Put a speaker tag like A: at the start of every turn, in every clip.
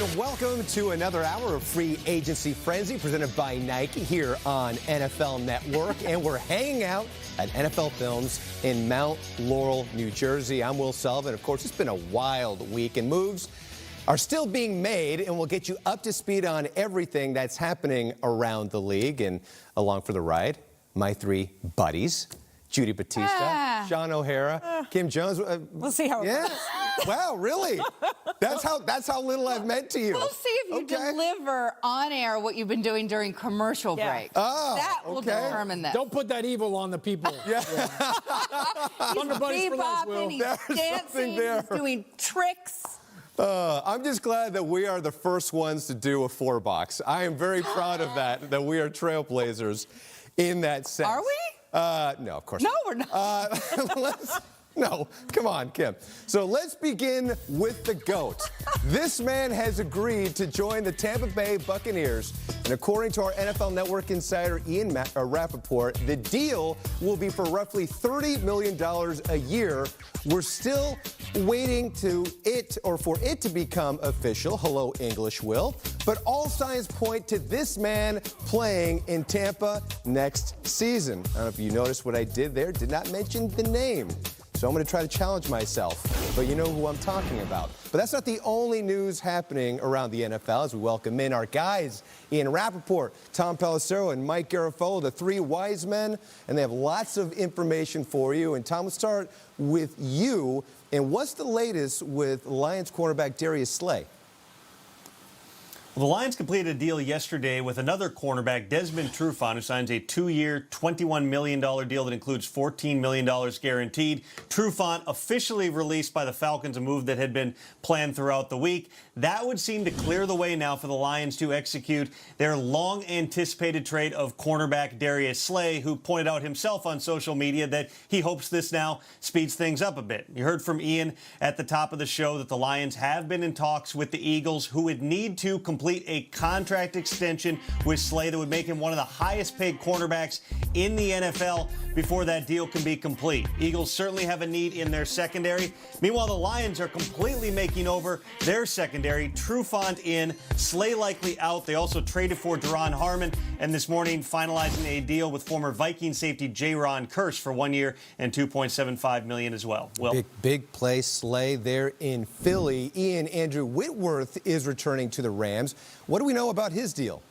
A: and welcome to another hour of Free Agency Frenzy presented by Nike here on NFL Network. And we're hanging out at NFL Films in Mount Laurel, New Jersey. I'm Will Sullivan. Of course, it's been a wild week, and moves are still being made, and we'll get you up to speed on everything that's happening around the league. And along for the ride, my three buddies, Judy Batista, Sean O'Hara, Kim Jones.
B: We'll see how it goes.
A: Wow, really? That's how little I've meant to you.
C: We'll see if you deliver on air what you've been doing during commercial break.
A: Oh,
C: that will determine this.
D: Don't put that evil on the people.
C: He's bebopping, he's dancing, he's doing tricks.
A: I'm just glad that we are the first ones to do a 4-box. I am very proud of that we are trailblazers in that sense.
C: Are we?
A: No, of course
C: not.
A: No, we're not. No, come on, Kim. So let's begin with the GOAT. This man has agreed to join the Tampa Bay Buccaneers. And according to our NFL Network insider Ian Rapoport, the deal will be for roughly $30 million a year. We're still waiting for it to become official. Hello, English, Will. But all signs point to this man playing in Tampa next season. I don't know if you noticed what I did there. Did not mention the name. So I'm going to try to challenge myself, but you know who I'm talking about. But that's not the only news happening around the NFL as we welcome in our guys, Ian Rapoport, Tom Pelissero, and Mike Garafolo, the three wise men, and they have lots of information for you. And Tom, let's start with you. And what's the latest with Lions cornerback Darius Slay?
E: Well, the Lions completed a deal yesterday with another cornerback, Desmond Trufant, who signs a 2-year, $21 million deal that includes $14 million guaranteed. Trufant officially released by the Falcons, a move that had been planned throughout the week. That would seem to clear the way now for the Lions to execute their long-anticipated trade of cornerback Darius Slay, who pointed out himself on social media that he hopes this now speeds things up a bit. You heard from Ian at the top of the show that the Lions have been in talks with the Eagles, who would need to complete a contract extension with Slay that would make him one of the highest paid cornerbacks in the NFL before that deal can be complete. Eagles certainly have a need in their secondary. Meanwhile, the Lions are completely making over their secondary. Trufant in, Slay likely out. They also traded for Duron Harmon, and this morning finalizing a deal with former Viking safety Jaron Kearse for 1 year and $2.75 million as well. Well,
A: big play Slay there in Philly. Ian, Andrew Whitworth is returning to the Rams. What do we know about his deal?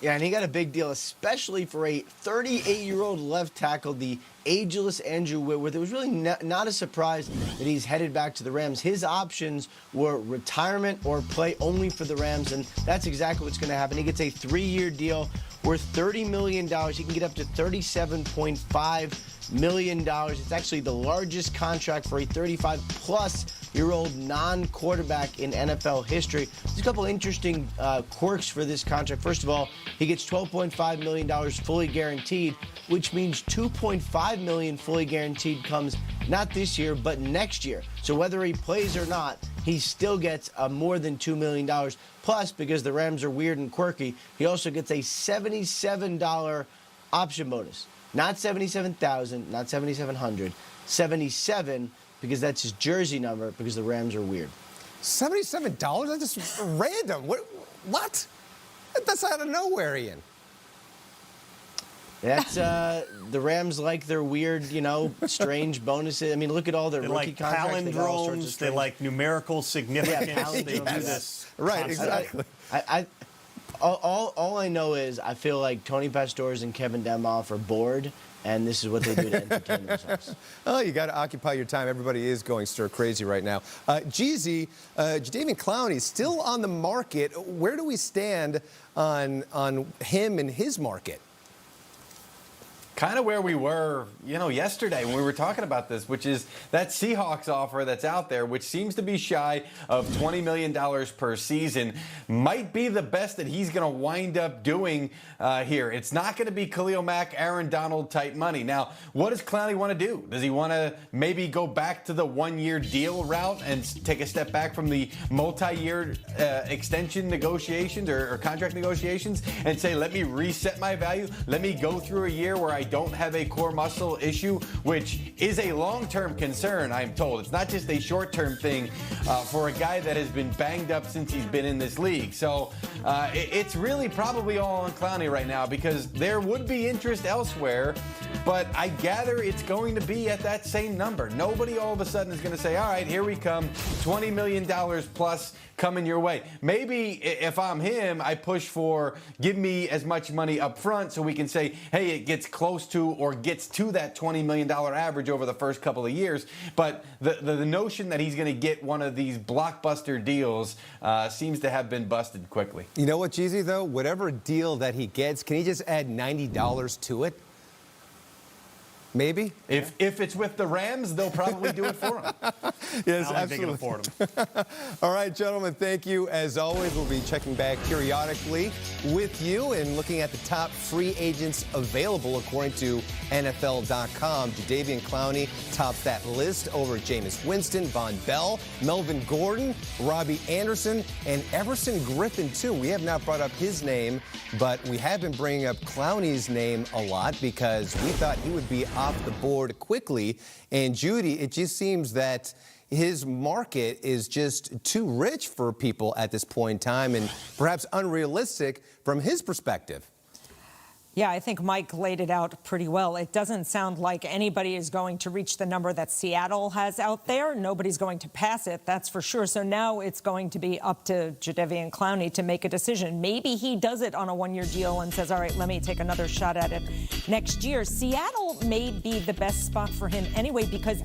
F: Yeah, and he got a big deal, especially for a 38-year-old left tackle, the ageless Andrew Whitworth. It was really not a surprise that he's headed back to the Rams. His options were retirement or play only for the Rams, and that's exactly what's going to happen. He gets a 3-year deal worth $30 million. He can get up to $37.5 million. It's actually the largest contract for a 35-plus-year-old non-quarterback in NFL history. There's a couple interesting quirks for this contract. First of all, he gets $12.5 million fully guaranteed, which means $2.5 million fully guaranteed comes not this year, but next year. So whether he plays or not, he still gets more than $2 million. Plus, because the Rams are weird and quirky, he also gets a $77 option bonus. Not $77,000, not $7,700, $77 because that's his jersey number because the Rams are weird.
A: $77? That's just random. What? That's out of nowhere, Ian.
F: That's the Rams like their weird, strange bonuses. I mean, look at all their rookie
E: like
F: contracts.
E: Palindromes. They like numerical significance.
F: Yeah,
E: they do this.
A: Right, exactly.
F: All I know is I feel like Tony Pastores and Kevin Demoff are bored, and this is what they do to entertain themselves.
A: Oh, you got to occupy your time. Everybody is going stir crazy right now. Jeezy, Jadeveon Clowney is still on the market. Where do we stand on him and his market?
G: Kind of where we were, yesterday when we were talking about this, which is that Seahawks offer that's out there, which seems to be shy of $20 million per season, might be the best that he's going to wind up doing here. It's not going to be Khalil Mack, Aaron Donald type money. Now, what does Clowney want to do? Does he want to maybe go back to the 1-year deal route and take a step back from the multi-year extension negotiations or contract negotiations and say, let me reset my value? Let me go through a year where I I don't have a core muscle issue, which is a long-term concern, I'm told. It's not just a short-term thing for a guy that has been banged up since he's been in this league. So it's really probably all on Clowney right now because there would be interest elsewhere, but I gather it's going to be at that same number. Nobody all of a sudden is going to say, all right, here we come, $20 million plus coming your way. Maybe if I'm him, I push for give me as much money up front so we can say, hey, it gets close to or gets to that $20 million average over the first couple of years. But the notion that he's going to get one of these blockbuster deals seems to have been busted quickly.
A: You know what, Jeezy, though? Whatever deal that he gets, can he just add $90 to it? Maybe?
G: If it's with the Rams, they'll probably do it for him.
A: Yes,
E: I don't think they can afford him.
A: All right, gentlemen, thank you. As always, we'll be checking back periodically with you and looking at the top free agents available according to NFL.com. Jadeveon Clowney tops that list over Jameis Winston, Von Bell, Melvin Gordon, Robbie Anderson, and Everson Griffin, too. We have not brought up his name, but we have been bringing up Clowney's name a lot because we thought he would be off the board quickly. And Judy, it just seems that his market is just too rich for people at this point in time and perhaps unrealistic from his perspective.
B: Yeah, I think Mike laid it out pretty well. It doesn't sound like anybody is going to reach the number that Seattle has out there. Nobody's going to pass it, that's for sure. So now it's going to be up to Jadeveon Clowney to make a decision. Maybe he does it on a one-year deal and says, all right, let me take another shot at it next year. Seattle may be the best spot for him anyway because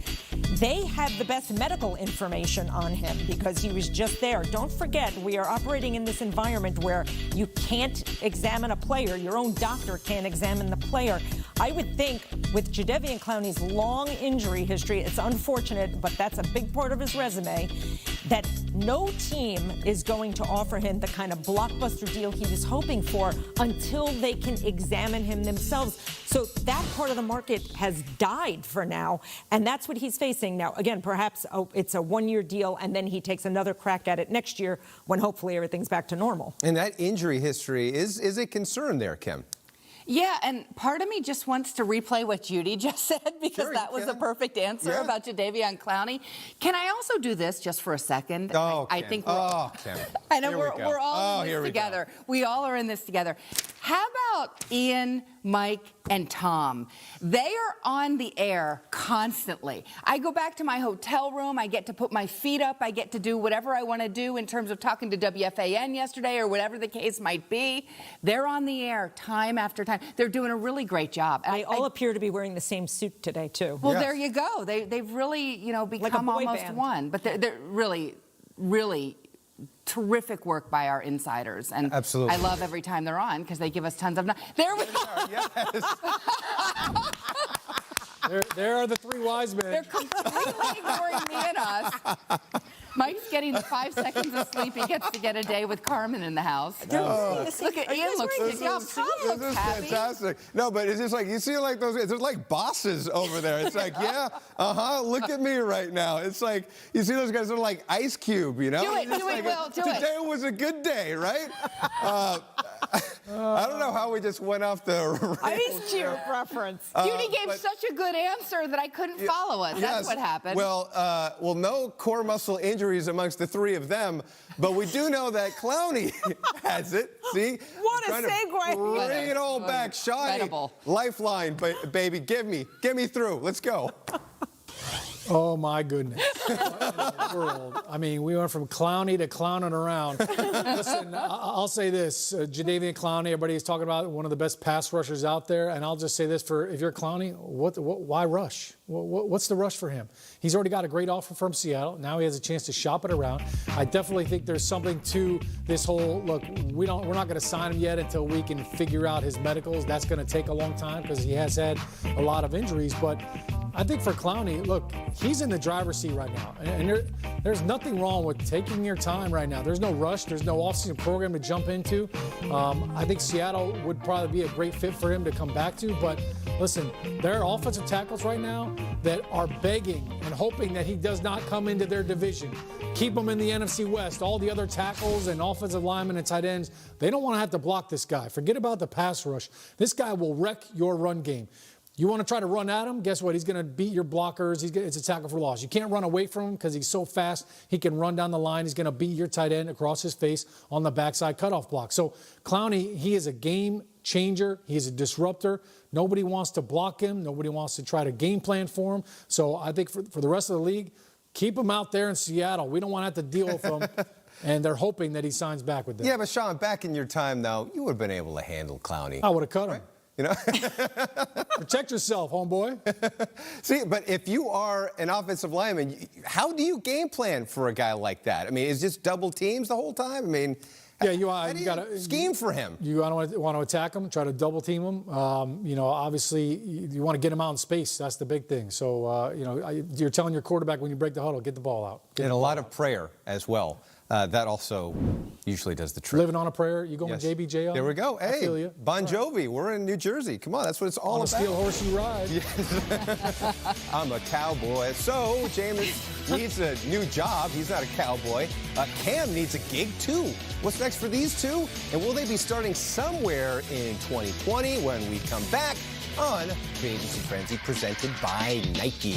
B: they have the best medical information on him because he was just there. Don't forget, we are operating in this environment where you can't examine a player. Your own doctor can't examine the player. I would think with Jadeveon Clowney's long injury history, it's unfortunate, but that's a big part of his resume, that no team is going to offer him the kind of blockbuster deal he was hoping for until they can examine him themselves. So that part of the market has died for now, and that's what he's facing now. Again, perhaps it's a one-year deal, and then he takes another crack at it next year when hopefully everything's back to normal.
A: And that injury history is a concern there, Kim.
C: Yeah, and part of me just wants to replay what Judy just said because
A: Sure,
C: that was the perfect answer about Jadeveon Clowney. Can I also do this just for a second?
A: Oh,
C: I
A: Kim.
C: think
A: Kim.
C: I know
A: Here we go.
C: we're all in this together. We all are in this together. How about Ian, Mike, and Tom? They are on the air constantly. I go back to my hotel room. I get to put my feet up. I get to do whatever I want to do in terms of talking to WFAN yesterday or whatever the case might be. They're on the air time after time. They're doing a really great job.
B: They all appear to be wearing the same suit today, too.
C: Well, there you go. They've really, become
B: like a boy
C: almost
B: band.
C: one. But they're really, really terrific work by our insiders. And
A: absolutely.
C: I love every time they're on because they give us tons of... There we go.
A: Yes.
D: There are the three wise men.
C: They're completely ignoring me and us. Mike's getting the 5 seconds of sleep he gets to get a day with Carmen in the house. Look at Ian looks
A: This is
C: happy.
A: fantastic. No, but it's just like, you see like those, they're like bosses over there. It's like, yeah, look at me right now. It's like, you see those guys that are like Ice Cube, you know?
C: Do it, Will, do it.
A: Today was a good day, right? I don't know how we just went off the
B: Ice Cube reference.
C: Judy gave such a good answer that I couldn't follow it. That's what happened.
A: Well, no core muscle injuries amongst the three of them, but we do know that Clowney has it. See?
B: What a
A: Trying to
B: segue.
A: Bring it all back. Shy.
C: Incredible.
A: Lifeline, baby. Get me through. Let's go.
D: Oh, my goodness. What in the world? I mean, we went from Clowney to clowning around. Listen, I'll say this. Jadeveon Clowney, everybody is talking about one of the best pass rushers out there. And I'll just say this, if you're Clowney, why rush? What's the rush for him? He's already got a great offer from Seattle. Now he has a chance to shop it around. I definitely think there's something to this whole, look, we're not going to sign him yet until we can figure out his medicals. That's going to take a long time because he has had a lot of injuries. But I think for Clowney, look, he's in the driver's seat right now. And there's nothing wrong with taking your time right now. There's no rush. There's no offseason program to jump into. I think Seattle would probably be a great fit for him to come back to. But listen, there are offensive tackles right now that are begging and hoping that he does not come into their division. Keep him in the NFC West. All the other tackles and offensive linemen and tight ends, they don't want to have to block this guy. Forget about the pass rush. This guy will wreck your run game. You want to try to run at him? Guess what? He's going to beat your blockers. It's a tackle for loss. You can't run away from him because he's so fast. He can run down the line. He's going to beat your tight end across his face on the backside cutoff block. So Clowney, he is a game changer. He's a disruptor. Nobody wants to block him. Nobody wants to try to game plan for him. So I think for the rest of the league, keep him out there in Seattle. We don't want to have to deal with him. And they're hoping that he signs back with them.
A: Yeah, but Sean, back in your time, though, you would have been able to handle Clowney.
D: I would have cut him.
A: Right? You know?
D: Protect yourself, homeboy.
A: See, but if you are an offensive lineman, how do you game plan for a guy like that? I mean, is just double teams the whole time? I mean,
D: yeah,
A: you got to scheme for him.
D: You want to attack him, try to double team him. Obviously, you want to get him out in space. That's the big thing. So, you're telling your quarterback when you break the huddle, get the ball out.
A: And a lot of prayer as well. That also usually does the trick.
D: Living on a prayer. You going
A: Yes.
D: JBJ on?
A: There we go.
D: I
A: Hey,
D: feel you.
A: Bon Jovi, we're in New Jersey. Come on, that's what it's all
D: On a
A: about.
D: steel horse you ride.
A: I'm a cowboy. So, James needs a new job. He's not a cowboy. Cam needs a gig, too. What's next for these two? And will they be starting somewhere in 2020 when we come back on Free Agency Frenzy presented by Nike?